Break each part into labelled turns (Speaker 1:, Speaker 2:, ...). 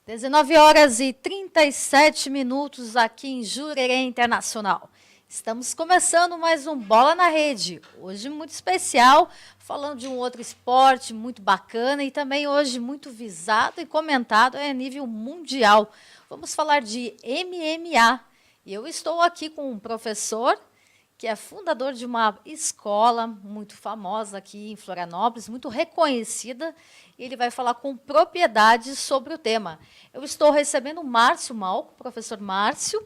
Speaker 1: 19h37 aqui em Jurerê Internacional. Estamos começando mais um Bola na Rede. Hoje muito especial, falando de um outro esporte muito bacana e também hoje muito visado e comentado a nível mundial. Vamos falar de MMA. E eu estou aqui com um professor que é fundador de uma escola muito famosa aqui em Florianópolis, muito reconhecida, e ele vai falar com propriedade sobre o tema. Eu estou recebendo o Márcio Malco, professor Márcio,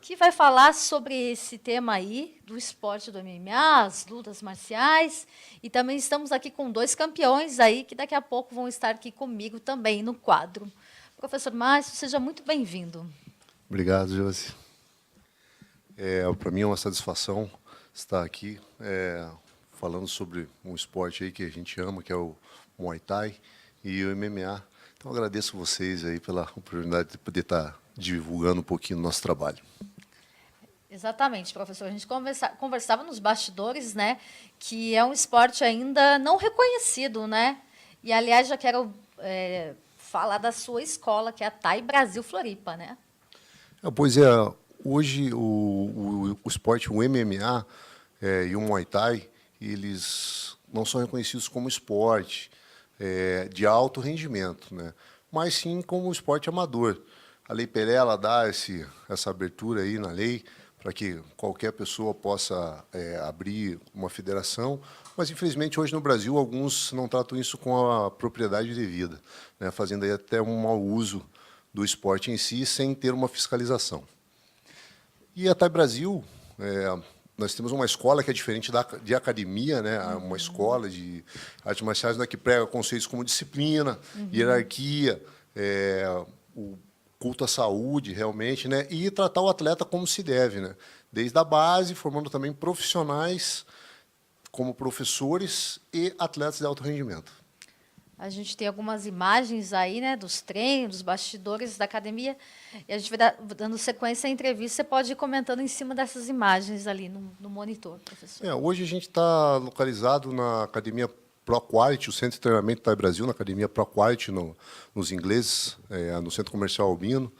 Speaker 1: que vai falar sobre esse tema aí, do esporte do MMA, as lutas marciais, e também estamos aqui com dois campeões aí, que daqui a pouco vão estar aqui comigo também no quadro. Professor Márcio, seja muito bem-vindo.
Speaker 2: Obrigado, Josi. Para mim é uma satisfação estar aqui falando sobre um esporte aí que a gente ama, que é o Muay Thai e o MMA. Então, agradeço vocês aí pela oportunidade de poder estar divulgando um pouquinho do nosso trabalho.
Speaker 1: Exatamente, professor. A gente conversava nos bastidores, né, que é um esporte ainda não reconhecido, né? E, aliás, já quero falar da sua escola, que é a Thai Brasil Floripa, né?
Speaker 2: Pois é, hoje o esporte, o MMA e o Muay Thai, eles não são reconhecidos como esporte de alto rendimento, né? Mas sim como esporte amador. A Lei Pelé ela dá essa abertura aí na lei para que qualquer pessoa possa abrir uma federação, mas, infelizmente, hoje no Brasil, alguns não tratam isso com a propriedade devida, né? Fazendo aí até um mau uso do esporte em si, sem ter uma fiscalização. E a Thai Brasil, nós temos uma escola que é diferente de academia, né? Uma escola de artes marciais que prega conceitos como disciplina, hierarquia, o culto à saúde, realmente, né? E tratar o atleta como se deve, né? Desde a base, formando também profissionais como professores e atletas de alto rendimento.
Speaker 1: A gente tem algumas imagens aí, né, dos treinos, dos bastidores da academia, e a gente vai dando sequência à entrevista. Você pode ir comentando em cima dessas imagens ali no monitor, professor.
Speaker 2: Hoje a gente está localizado na Academia Pro Quality, o Centro de Treinamento Thai Brasil, na Academia Pro Quality, nos ingleses, no Centro Comercial Albino.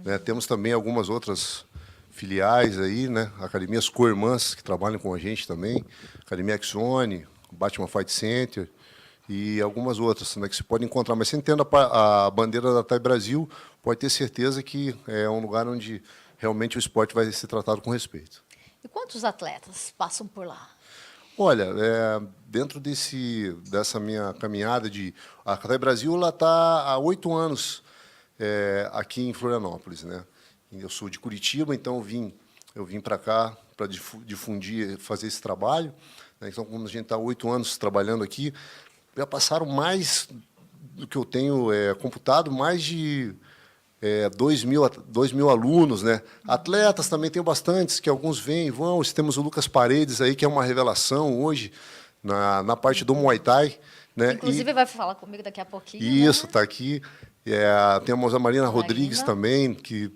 Speaker 2: Né? Temos também algumas outras filiais aí, né? Academias co-irmãs que trabalham com a gente também, Academia Axone, Batman Fight Center, e algumas outras, né, que se pode encontrar. Mas, se entenda a bandeira da Thai Brasil, pode ter certeza que é um lugar onde realmente o esporte vai ser tratado com respeito.
Speaker 1: E quantos atletas passam por lá?
Speaker 2: Olha, dentro dessa minha caminhada a Thai Brasil está há 8 anos aqui em Florianópolis, né? Eu sou de Curitiba, então eu vim para cá para difundir, fazer esse trabalho. Né? Então, como a gente está há 8 anos trabalhando aqui, já passaram mais do que eu tenho computado, mais de 2 mil alunos, né? Atletas também tenho bastantes, que alguns vêm e vão. Temos o Lucas Paredes aí, que é uma revelação hoje na parte do Muay Thai, né?
Speaker 1: Inclusive vai falar comigo daqui a pouquinho.
Speaker 2: Isso,
Speaker 1: né?
Speaker 2: Está aqui. Temos a Marina Rodrigues também, que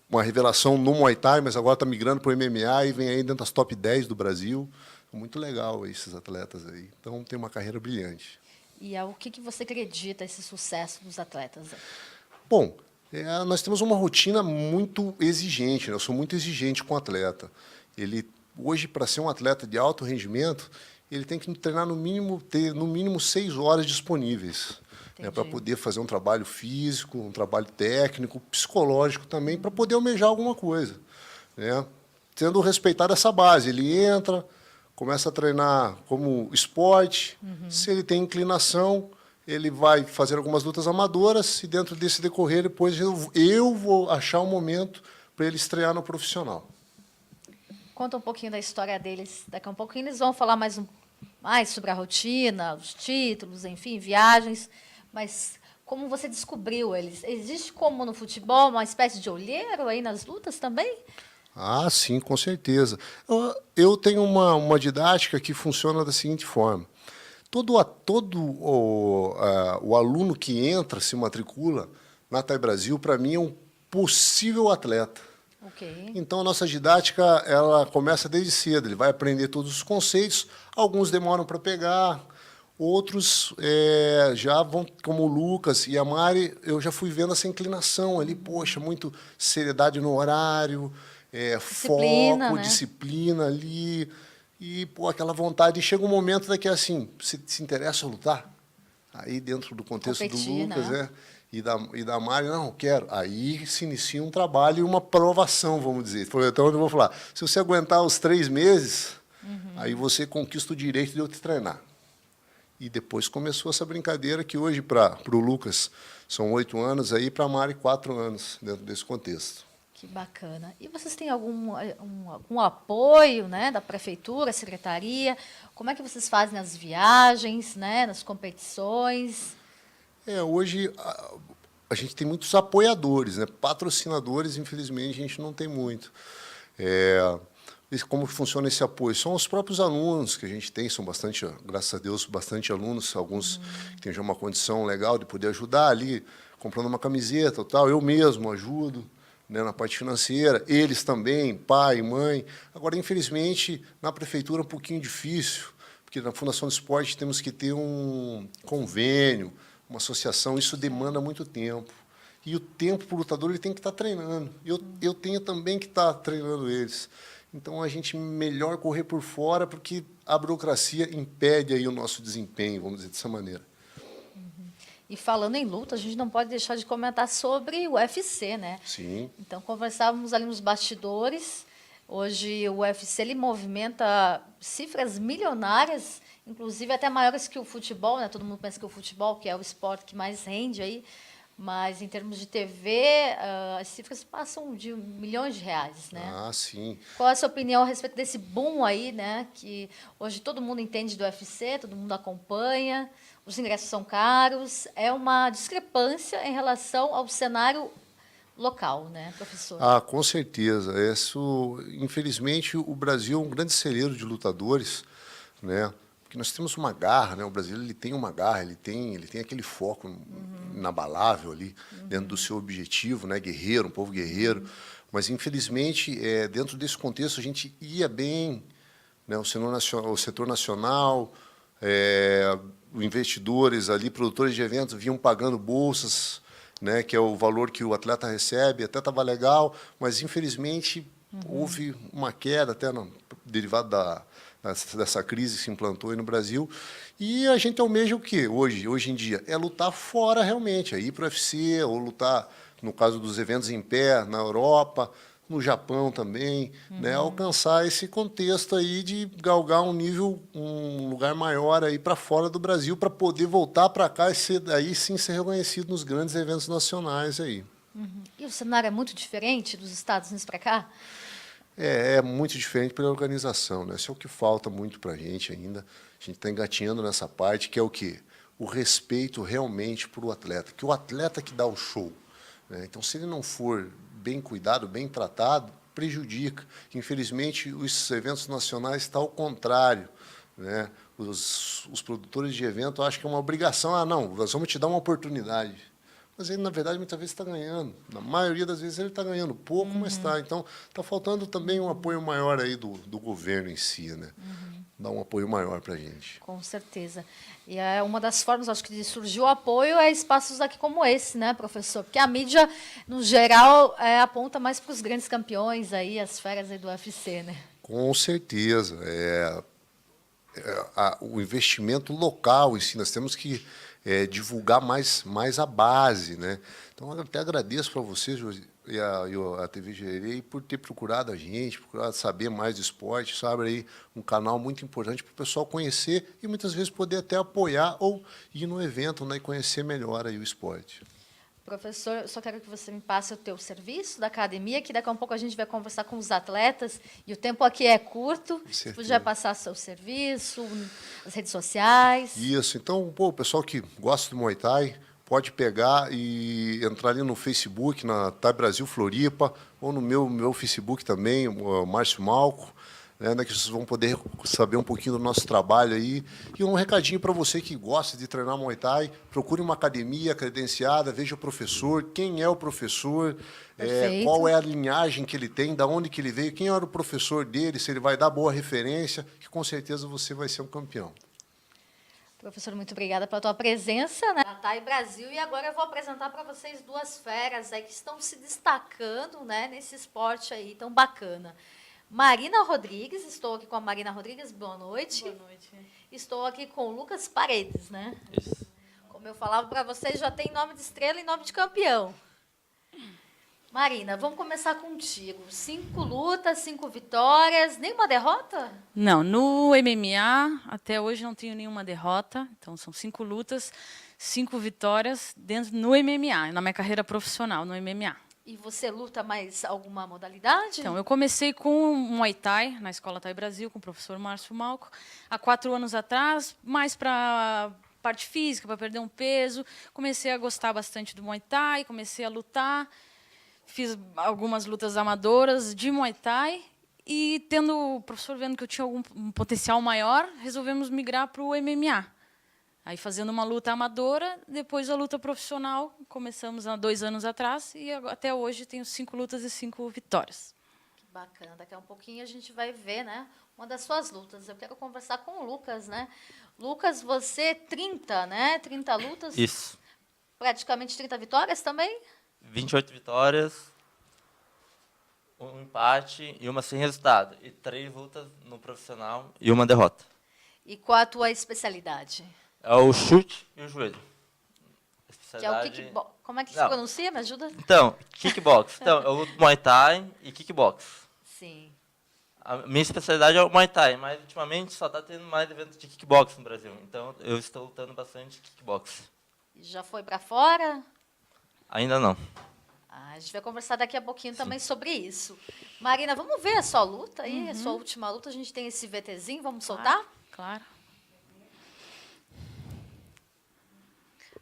Speaker 2: uma revelação no Muay Thai, mas agora está migrando para o MMA e vem aí dentro das top 10 do Brasil. Muito legal esses atletas aí. Então, tem uma carreira brilhante.
Speaker 1: E o que você acredita esse sucesso dos atletas?
Speaker 2: Bom, nós temos uma rotina muito exigente, né? Eu sou muito exigente com o atleta. Hoje, para ser um atleta de alto rendimento, ele tem que treinar ter no mínimo 6 horas disponíveis, né, para poder fazer um trabalho físico, um trabalho técnico, psicológico também, para poder almejar alguma coisa, né? Tendo respeitado essa base. Ele entra, começa a treinar como esporte. Se ele tem inclinação, ele vai fazer algumas lutas amadoras e, dentro desse decorrer, depois eu vou achar um momento para ele estrear no profissional.
Speaker 1: Conta um pouquinho da história deles. Daqui a um pouquinho eles vão falar mais sobre a rotina, os títulos, enfim, viagens. Mas como você descobriu eles? Existe, como no futebol, uma espécie de olheiro aí nas lutas também?
Speaker 2: Ah, sim, com certeza. Eu tenho uma didática que funciona da seguinte forma. Todo o aluno que entra, se matricula na Thai Brasil, para mim é um possível atleta.
Speaker 1: Okay.
Speaker 2: Então, a nossa didática ela começa desde cedo. Ele vai aprender todos os conceitos. Alguns demoram para pegar, Outros já vão, como o Lucas e a Mari, eu já fui vendo essa inclinação ali, poxa, muito seriedade no horário,
Speaker 1: Disciplina,
Speaker 2: foco,
Speaker 1: né?
Speaker 2: disciplina ali, e pô, aquela vontade. E chega um momento daqui assim, você se interessa a lutar? Aí, dentro do contexto do
Speaker 1: Competir,
Speaker 2: Lucas
Speaker 1: né?
Speaker 2: e da Mari, não, quero. Aí se inicia um trabalho e uma provação, vamos dizer. Então, eu vou falar, se você aguentar os 3 meses, aí você conquista o direito de eu te treinar. E depois começou essa brincadeira que hoje, para o Lucas, são 8 anos, aí para a Mari, 4 anos, dentro desse contexto.
Speaker 1: Que bacana. E vocês têm algum apoio, né, da prefeitura, secretaria? Como é que vocês fazem as viagens, né, nas competições?
Speaker 2: Hoje a gente tem muitos apoiadores, né? Patrocinadores, infelizmente, a gente não tem muito. Como funciona esse apoio? São os próprios alunos que a gente tem, são bastante, graças a Deus, bastante alunos, alguns que têm já uma condição legal de poder ajudar ali, comprando uma camiseta, tal. Eu mesmo ajudo, né, na parte financeira, eles também, pai, mãe. Agora, infelizmente, na prefeitura é um pouquinho difícil, porque na Fundação do Esporte temos que ter um convênio, uma associação, isso demanda muito tempo. E o tempo para o lutador ele tem que estar treinando. Eu tenho também que estar treinando eles. Então, a gente melhor correr por fora, porque a burocracia impede aí o nosso desempenho, vamos dizer dessa maneira.
Speaker 1: E falando em luta, a gente não pode deixar de comentar sobre o UFC, né?
Speaker 2: Sim.
Speaker 1: Então, conversávamos ali nos bastidores. Hoje, o UFC ele movimenta cifras milionárias, inclusive até maiores que o futebol, né? Todo mundo pensa que o futebol, que é o esporte que mais rende aí, mas em termos de TV, as cifras passam de milhões de reais, né?
Speaker 2: Ah, sim.
Speaker 1: Qual é a sua opinião a respeito desse boom aí, né? Que hoje todo mundo entende do UFC, todo mundo acompanha, os ingressos são caros, é uma discrepância em relação ao cenário local, né, professor?
Speaker 2: Ah, com certeza. Isso, infelizmente, o Brasil é um grande celeiro de lutadores, né? Porque nós temos uma garra, né? O brasileiro ele tem uma garra, ele tem aquele foco inabalável ali dentro do seu objetivo, né? Guerreiro, um povo guerreiro. Mas infelizmente, dentro desse contexto, a gente ia bem, né? O setor nacional, investidores ali, produtores de eventos vinham pagando bolsas, né, que é o valor que o atleta recebe, até estava legal, mas infelizmente houve uma queda até derivado dessa crise que se implantou aí no Brasil. E a gente almeja o quê hoje em dia? É lutar fora realmente, é ir para o UFC, ou lutar, no caso dos eventos em pé, na Europa, no Japão também, né, alcançar esse contexto aí de galgar um lugar maior aí para fora do Brasil, para poder voltar para cá e aí sim ser reconhecido nos grandes eventos nacionais aí.
Speaker 1: E o cenário é muito diferente dos Estados Unidos para cá?
Speaker 2: É muito diferente pela organização, né? Isso é o que falta muito para a gente ainda. A gente está engatinhando nessa parte, que é o quê? O respeito realmente por o atleta, que o atleta que dá o show, né? Então, se ele não for bem cuidado, bem tratado, prejudica. Infelizmente, os eventos nacionais estão ao contrário, né? Os produtores de evento acham que é uma obrigação. Ah, não, nós vamos te dar uma oportunidade. Mas ele, na verdade, muitas vezes está ganhando. Na maioria das vezes ele está ganhando pouco, mas está. Então, está faltando também um apoio maior aí do governo em si, né? Dar um apoio maior para a gente.
Speaker 1: Com certeza. E é uma das formas, acho que, de surgir o apoio é espaços aqui como esse, né, professor? Porque a mídia, no geral, aponta mais para os grandes campeões, aí, as feras aí do UFC, né?
Speaker 2: Com certeza. O investimento local em si, nós temos que divulgar mais a base, né? Então, eu até agradeço para vocês e a TV Gerei por ter procurado a gente, procurado saber mais do esporte, sabe? Aí, um canal muito importante para o pessoal conhecer e muitas vezes poder até apoiar ou ir no evento, né, e conhecer melhor aí o esporte.
Speaker 1: Professor, eu só quero que você me passe o teu serviço da academia, que daqui a um pouco a gente vai conversar com os atletas, e o tempo aqui é curto. Se puder passar seu serviço, as redes sociais.
Speaker 2: Isso. Então, o pessoal que gosta do Muay Thai pode pegar e entrar ali no Facebook, na Thai Brasil Floripa, ou no meu Facebook também, o Márcio Malco, né, que vocês vão poder saber um pouquinho do nosso trabalho aí. E um recadinho para você que gosta de treinar Muay Thai, procure uma academia credenciada, veja o professor, quem é o professor, qual é a linhagem que ele tem, da onde que ele veio, quem era o professor dele, se ele vai dar boa referência, que com certeza você vai ser um campeão.
Speaker 1: Professor, muito obrigada pela tua presença, né? Natai Brasil, e agora eu vou apresentar para vocês duas feras aí que estão se destacando, né, nesse esporte aí tão bacana. Marina Rodrigues, estou aqui com a Marina Rodrigues, boa noite.
Speaker 3: Boa noite.
Speaker 1: Estou aqui com o Lucas Paredes, né?
Speaker 3: Isso.
Speaker 1: Como eu falava para vocês, já tem nome de estrela e nome de campeão. Marina, vamos começar contigo. 5 lutas, 5 vitórias, nenhuma derrota?
Speaker 3: Não, no MMA, até hoje não tenho nenhuma derrota. Então, são 5 lutas, 5 vitórias no MMA, na minha carreira profissional, no MMA.
Speaker 1: E você luta mais alguma modalidade?
Speaker 3: Então, eu comecei com Muay Thai, na Escola Thai Brasil, com o professor Márcio Malco, há 4 anos atrás, mais para parte física, para perder um peso. Comecei a gostar bastante do Muay Thai, comecei a lutar. Fiz algumas lutas amadoras de Muay Thai e, tendo o professor vendo que eu tinha um potencial maior, resolvemos migrar para o MMA. Aí, fazendo uma luta amadora, depois a luta profissional, começamos há 2 anos atrás e até hoje tenho 5 lutas e 5 vitórias.
Speaker 1: Que bacana, daqui a um pouquinho a gente vai ver, né, uma das suas lutas. Eu quero conversar com o Lucas, né? Lucas, você 30, né? 30 lutas.
Speaker 4: Isso.
Speaker 1: Praticamente 30 vitórias também?
Speaker 4: 28 vitórias, um empate e uma sem resultado. E 3 lutas no profissional e uma derrota.
Speaker 1: E qual a tua especialidade?
Speaker 4: É o chute e o joelho.
Speaker 1: Que é o kickbox. Como é que se
Speaker 4: Não.
Speaker 1: pronuncia? Me ajuda?
Speaker 4: Então, kickbox. Então, eu luto Muay Thai e kickbox.
Speaker 1: Sim.
Speaker 4: A minha especialidade é o Muay Thai, mas ultimamente só está tendo mais eventos de kickbox no Brasil. Então, eu estou lutando bastante kickbox.
Speaker 1: E já foi para fora?
Speaker 4: Ainda não.
Speaker 1: A gente vai conversar daqui a pouquinho também sobre isso. Marina, vamos ver a sua luta aí, a sua última luta. A gente tem esse VTzinho, vamos soltar?
Speaker 3: Claro.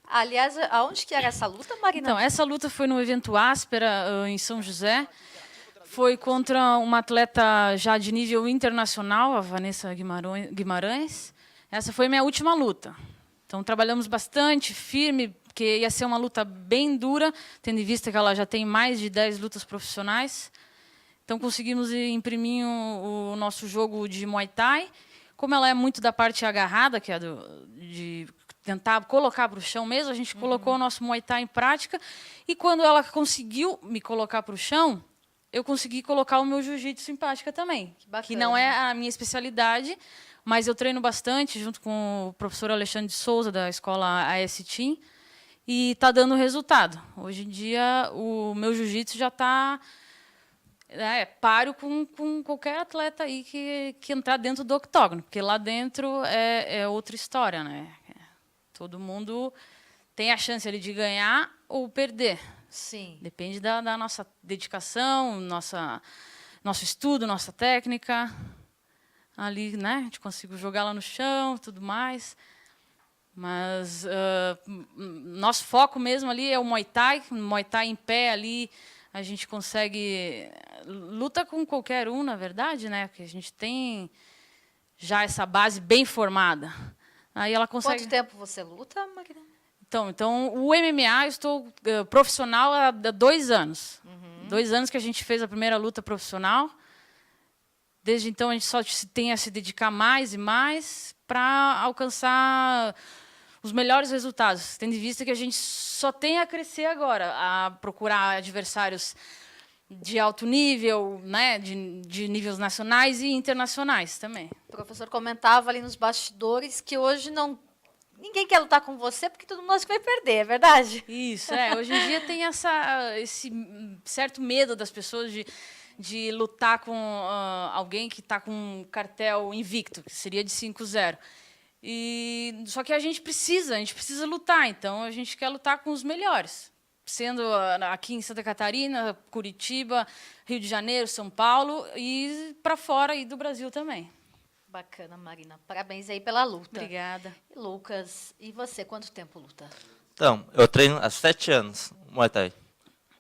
Speaker 1: Aliás, aonde que era essa luta, Marina?
Speaker 3: Então, essa luta foi no evento Áspera, em São José. Foi contra uma atleta já de nível internacional, a Vanessa Guimarães. Essa foi minha última luta. Então, trabalhamos bastante, firme, porque ia ser uma luta bem dura, tendo em vista que ela já tem mais de 10 lutas profissionais. Então, conseguimos imprimir o nosso jogo de Muay Thai. Como ela é muito da parte agarrada, que é de tentar colocar para o chão mesmo, a gente colocou o nosso Muay Thai em prática. E quando ela conseguiu me colocar para o chão, eu consegui colocar o meu jiu-jitsu em prática também. Que não é a minha especialidade, mas eu treino bastante junto com o professor Alexandre de Souza, da escola AS Team, e está dando resultado. Hoje em dia, o meu jiu-jitsu já está páreo com qualquer atleta aí que entrar dentro do octógono, porque lá dentro é outra história, né? Todo mundo tem a chance ali de ganhar ou perder.
Speaker 1: Sim.
Speaker 3: Depende da nossa dedicação, nosso estudo, nossa técnica. Ali, né, a gente consegue jogar lá no chão, tudo mais. Mas nosso foco mesmo ali é o Muay Thai em pé ali. A gente consegue luta com qualquer um, na verdade, né? Porque a gente tem já essa base bem formada. Aí ela consegue.
Speaker 1: Quanto tempo você luta, Marina?
Speaker 3: Então, o MMA, eu estou profissional há 2 anos. 2 anos que a gente fez a primeira luta profissional. Desde então, a gente só tem a se dedicar mais e mais para alcançar os melhores resultados, tendo em vista que a gente só tem a crescer agora, a procurar adversários de alto nível, né, de níveis nacionais e internacionais também.
Speaker 1: O professor comentava ali nos bastidores que hoje ninguém quer lutar com você porque todo mundo acha que vai perder, é verdade?
Speaker 3: Isso, hoje em dia tem esse certo medo das pessoas de lutar com alguém que está com um cartel invicto, que seria de 5-0. Só que a gente precisa lutar, então a gente quer lutar com os melhores. Sendo aqui em Santa Catarina, Curitiba, Rio de Janeiro, São Paulo e para fora aí do Brasil também.
Speaker 1: Bacana, Marina. Parabéns aí pela luta.
Speaker 3: Obrigada.
Speaker 1: E Lucas, e você, quanto tempo luta?
Speaker 4: Então, eu treino há 7 anos Muay Thai.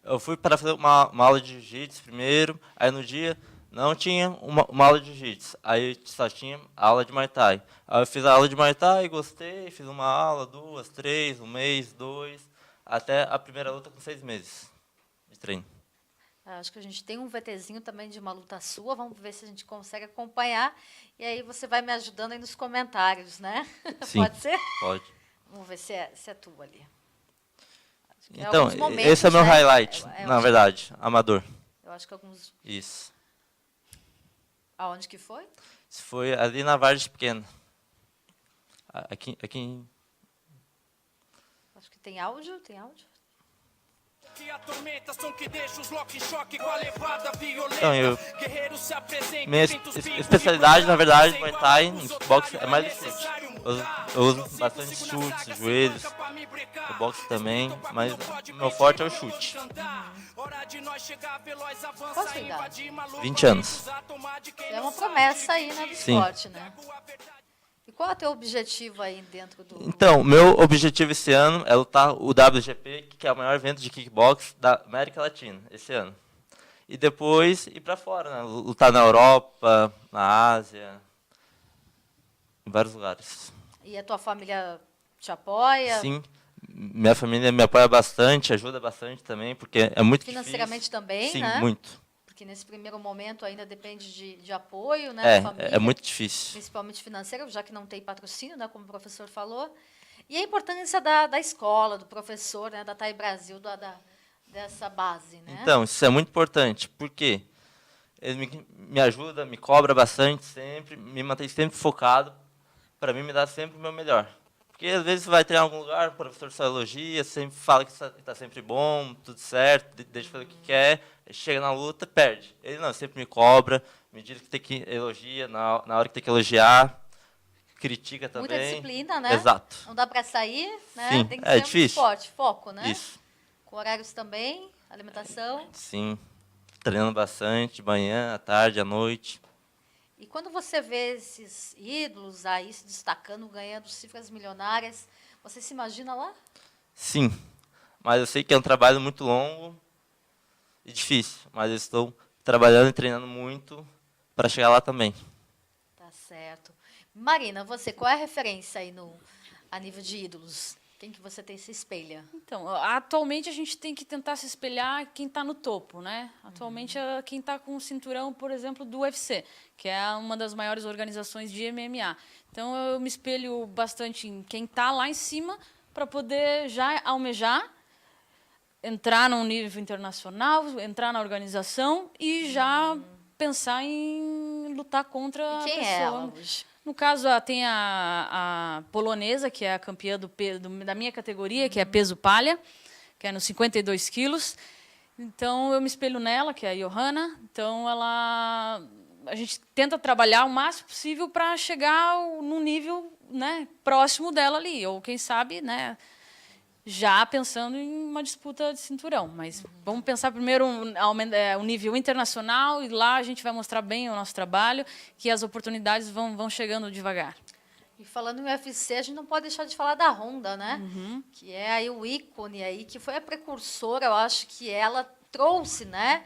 Speaker 4: Eu fui para fazer uma aula de jiu-jitsu primeiro, aí no dia não tinha uma aula de jiu-jitsu, aí só tinha aula de Muay Thai. Aí eu fiz a aula de Muay Thai, gostei, fiz uma aula, 2, 3, um mês, 2, até a primeira luta com 6 meses de treino.
Speaker 1: Acho que a gente tem um VTzinho também de uma luta sua. Vamos ver se a gente consegue acompanhar. E aí você vai me ajudando aí nos comentários, né?
Speaker 4: Sim.
Speaker 1: Pode ser?
Speaker 4: Pode.
Speaker 1: Vamos ver se é tua ali. Acho que em
Speaker 4: Então,
Speaker 1: alguns momentos,
Speaker 4: esse é o meu
Speaker 1: né,
Speaker 4: highlight,
Speaker 1: eu
Speaker 4: na
Speaker 1: acho-
Speaker 4: verdade, amador.
Speaker 1: Eu acho que alguns...
Speaker 4: Isso.
Speaker 1: Aonde que foi?
Speaker 4: Isso foi ali na Vargem Pequena. Aqui em...
Speaker 1: Acho que tem áudio, tem áudio.
Speaker 5: Que atormenta, som que deixa os lock em choque com a levada violenta.
Speaker 4: Então,
Speaker 5: Guerreiro se apresenta,
Speaker 4: minha especialidade, na verdade, Muay Thai, no boxe, é mais o chute. Eu uso bastante chutes, joelhos, o boxe também, mas o meu forte é o chute.
Speaker 1: Qual a sua idade?
Speaker 4: 20 anos.
Speaker 1: É uma promessa aí, né, do
Speaker 4: Sim.
Speaker 1: esporte, né? E qual é o teu objetivo aí dentro do...
Speaker 4: Então, meu objetivo esse ano é lutar o WGP, que é o maior evento de kickbox da América Latina, esse ano. E depois ir para fora, né? Lutar na Europa, na Ásia, em vários lugares.
Speaker 1: E a tua família te apoia?
Speaker 4: Sim, minha família me apoia bastante, ajuda bastante também, porque é muito
Speaker 1: Financeiramente
Speaker 4: difícil.
Speaker 1: também,
Speaker 4: Sim,
Speaker 1: né?
Speaker 4: muito.
Speaker 1: Porque nesse primeiro momento ainda depende de apoio, né, da família.
Speaker 4: É muito difícil.
Speaker 1: Principalmente financeiro, já que não tem patrocínio, né, como o professor falou. E a importância da escola, do professor, né, da TAI Brasil, dessa base, né?
Speaker 4: Então, isso é muito importante, porque ele me ajuda, me cobra bastante sempre, me mantém sempre focado, para mim me dá sempre o meu melhor. Porque às vezes você vai ter em algum lugar, o professor só elogia, sempre fala que está sempre bom, tudo certo, deixa fazer o que quer, chega na luta, perde. Ele não, sempre me cobra, me diz que tem que elogiar na hora que tem que elogiar, critica também.
Speaker 1: Muita disciplina, né?
Speaker 4: Exato.
Speaker 1: Não dá para sair, né?
Speaker 4: Sim,
Speaker 1: Tem que
Speaker 4: é
Speaker 1: ser
Speaker 4: difícil.
Speaker 1: muito forte, foco, né?
Speaker 4: Isso,
Speaker 1: Com horários também, alimentação.
Speaker 4: sim. Treinando bastante, de manhã, à tarde, à noite.
Speaker 1: E quando você vê esses ídolos aí se destacando, ganhando cifras milionárias, você se imagina lá?
Speaker 4: Sim, mas eu sei que é um trabalho muito longo e difícil, mas eu estou trabalhando e treinando muito para chegar lá também.
Speaker 1: Tá certo. Marina, você, qual é a referência aí a nível de ídolos? Quem que você tem se espelha?
Speaker 3: Então, atualmente a gente tem que tentar se espelhar quem está no topo, né? Atualmente é quem está com o cinturão, por exemplo, do UFC, que é uma das maiores organizações de MMA. Então eu me espelho bastante em quem está lá em cima para poder já almejar, entrar num nível internacional, entrar na organização e já pensar em lutar contra
Speaker 1: E
Speaker 3: a
Speaker 1: quem
Speaker 3: pessoa.
Speaker 1: é ela hoje?
Speaker 3: No caso, tem a polonesa, que é a campeã da minha categoria, que é peso palha, que é nos 52 quilos. Então, eu me espelho nela, que é a Johanna. Então, a gente tenta trabalhar o máximo possível para chegar num nível, né, próximo dela ali. Ou, quem sabe, né, já pensando em uma disputa de cinturão. Mas vamos pensar primeiro o nível internacional, e lá a gente vai mostrar bem o nosso trabalho, que as oportunidades vão chegando devagar.
Speaker 1: E falando em UFC, a gente não pode deixar de falar da Honda, né? Que é aí o ícone aí, que foi a precursora, eu acho que ela trouxe, né,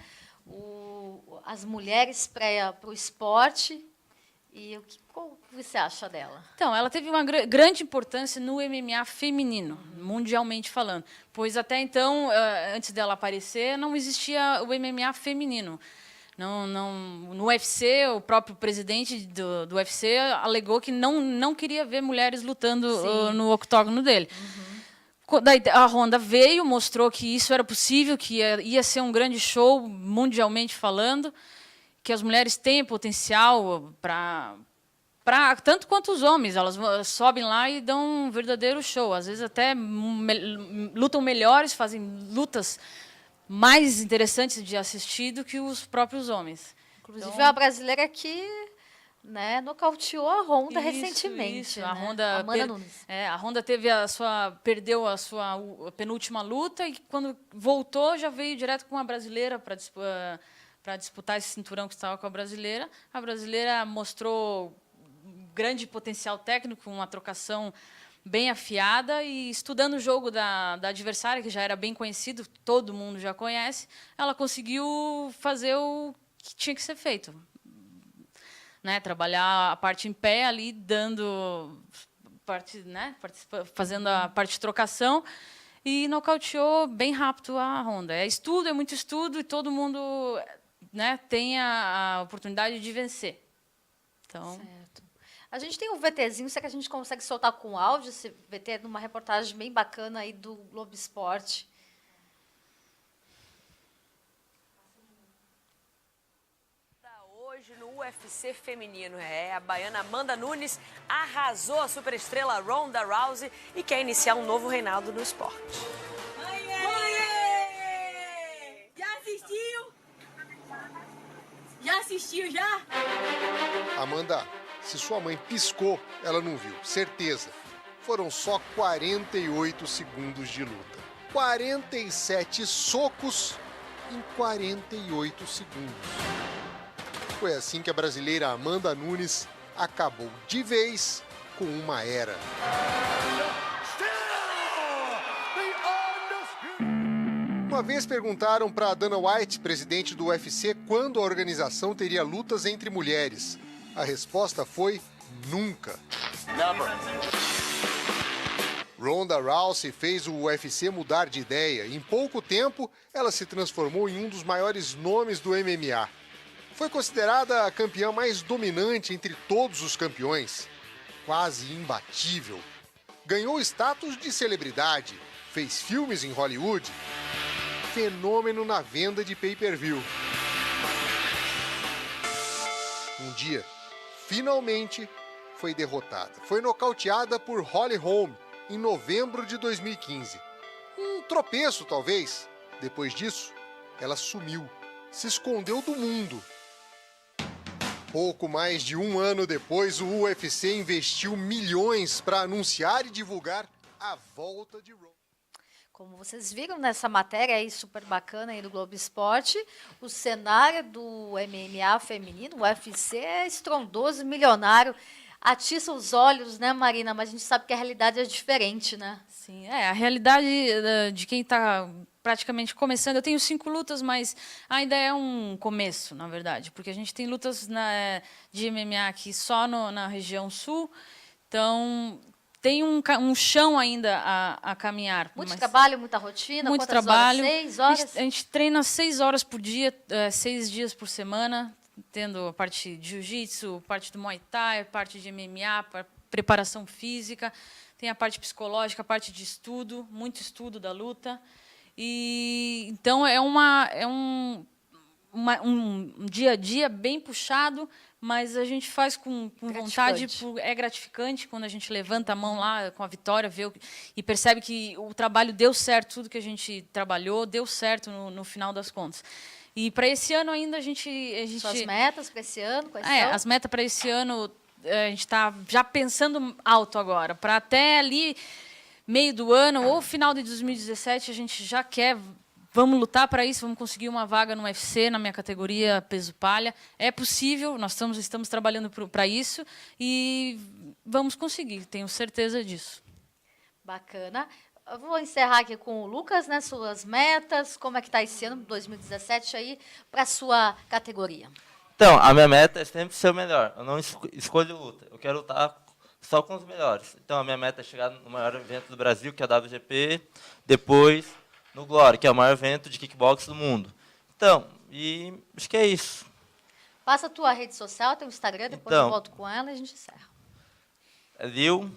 Speaker 1: as mulheres para o esporte. E qual você acha dela?
Speaker 3: Então, ela teve uma grande importância no MMA feminino, mundialmente falando. Pois até então, antes dela aparecer, não existia o MMA feminino. No UFC, o próprio presidente do UFC alegou que não queria ver mulheres lutando no octógono dele. Daí a Honda veio, mostrou que isso era possível, que ia ser um grande show, mundialmente falando, que as mulheres têm potencial para tanto quanto os homens. Elas sobem lá e dão um verdadeiro show. Às vezes até lutam melhores, fazem lutas mais interessantes de assistir do que os próprios homens.
Speaker 1: Inclusive,
Speaker 3: Então,
Speaker 1: a brasileira que, né, nocauteou a Honda
Speaker 3: Isso,
Speaker 1: recentemente.
Speaker 3: isso.
Speaker 1: Né?
Speaker 3: A Honda
Speaker 1: Amanda Nunes.
Speaker 3: a Honda perdeu a sua penúltima luta e quando voltou já veio direto com a brasileira para disputar esse cinturão que estava com a brasileira. A brasileira mostrou grande potencial técnico, uma trocação bem afiada, e estudando o jogo da adversária, que já era bem conhecido, todo mundo já conhece, ela conseguiu fazer o que tinha que ser feito, né? Trabalhar a parte em pé ali, fazendo a parte de trocação, e nocauteou bem rápido a Ronda. É estudo, é muito estudo, e todo mundo, né, tem a oportunidade de vencer. Então,
Speaker 1: Certo. A gente tem um VTzinho, será que a gente consegue soltar com áudio esse VT numa reportagem bem bacana aí do Globo Esporte?
Speaker 6: Hoje no UFC feminino, a baiana Amanda Nunes arrasou a superestrela Ronda Rousey e quer iniciar um novo reinado no esporte.
Speaker 7: Mãe! Já assistiu? Já assistiu, já?
Speaker 2: Amanda, se sua mãe piscou, ela não viu, certeza. Foram só 48 segundos de luta. 47 socos em 48 segundos. Foi assim que a brasileira Amanda Nunes acabou de vez com uma era. Uma vez perguntaram para Dana White, presidente do UFC, quando a organização teria lutas entre mulheres. A resposta foi nunca. Ronda Rousey fez o UFC mudar de ideia. Em pouco tempo, ela se transformou em um dos maiores nomes do MMA. Foi considerada a campeã mais dominante entre todos os campeões. Quase imbatível. Ganhou status de celebridade. Fez filmes em Hollywood. Fenômeno na venda de pay-per-view. Um dia, finalmente, foi derrotada. Foi nocauteada por Holly Holm em novembro de 2015. Um tropeço, talvez. Depois disso, ela sumiu. Se escondeu do mundo. Pouco mais de um ano depois, o UFC investiu milhões para anunciar e divulgar a volta de Ronda.
Speaker 1: Como vocês viram nessa matéria aí super bacana aí do Globo Esporte, o cenário do MMA feminino, o UFC, é estrondoso, milionário, atiça os olhos, né, Marina? Mas a gente sabe que a realidade é diferente, né?
Speaker 3: sim, a realidade de quem está praticamente começando. Eu tenho 5 lutas, mas ainda é um começo, na verdade, porque a gente tem lutas de MMA aqui só na região sul, então tem um chão ainda a caminhar.
Speaker 1: Muito trabalho, muita rotina,
Speaker 3: muito
Speaker 1: quantas
Speaker 3: trabalho.
Speaker 1: horas? 6 horas?
Speaker 3: A gente treina 6 horas por dia, 6 dias por semana, tendo a parte de jiu-jitsu, parte do Muay Thai, parte de MMA, preparação física, tem a parte psicológica, a parte de estudo, muito estudo da luta. E então é um dia a dia bem puxado, mas a gente faz com vontade. É gratificante quando a gente levanta a mão lá com a vitória, vê e percebe que o trabalho deu certo, tudo que a gente trabalhou deu certo no final das contas. E para esse ano ainda a gente
Speaker 1: Suas metas para esse ano? Quais são?
Speaker 3: as metas para esse ano a gente está já pensando alto agora, para até ali meio do ano ou final de 2017 a gente já quer. Vamos lutar para isso, vamos conseguir uma vaga no UFC, na minha categoria peso palha. É possível, nós estamos trabalhando para isso e vamos conseguir, tenho certeza disso.
Speaker 1: Bacana. Eu vou encerrar aqui com o Lucas, né? Suas metas, como é que está esse ano, 2017, aí, para a sua categoria?
Speaker 4: Então, a minha meta é sempre ser o melhor. Eu não escolho luta. Eu quero lutar só com os melhores. Então, a minha meta é chegar no maior evento do Brasil, que é a WGP. Depois, no Glory, que é o maior evento de kickbox do mundo. Então, e acho que é isso.
Speaker 1: Passa a tua rede social, teu Instagram, depois
Speaker 4: Então,
Speaker 1: eu volto com ela e a gente encerra.
Speaker 4: É Lil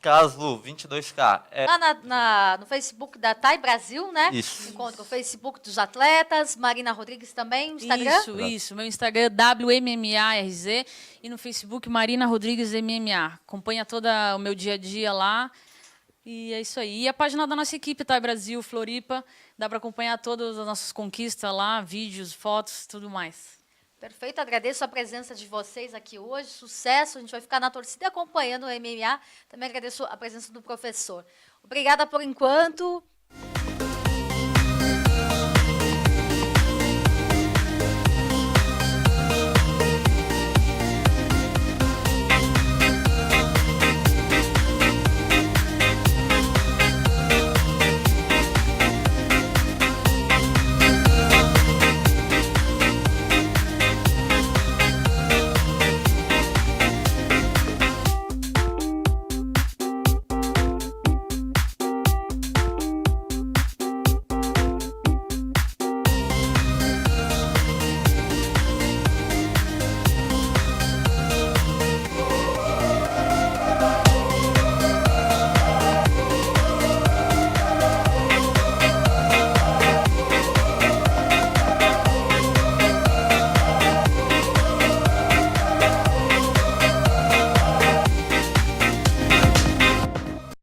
Speaker 4: Caslu, 22K.
Speaker 1: Lá no Facebook da TAI Brasil, né?
Speaker 4: Isso.
Speaker 1: Encontra o Facebook dos atletas, Marina Rodrigues também, o Instagram?
Speaker 3: Isso. Meu Instagram é WMMARZ e no Facebook Marina Rodrigues MMA. Acompanha todo o meu dia a dia lá. E é isso aí. E a página da nossa equipe, TAI Brasil, Floripa, dá para acompanhar todas as nossas conquistas lá, vídeos, fotos, tudo mais.
Speaker 1: Perfeito, agradeço a presença de vocês aqui hoje, sucesso, a gente vai ficar na torcida acompanhando o MMA, também agradeço a presença do professor. Obrigada por enquanto.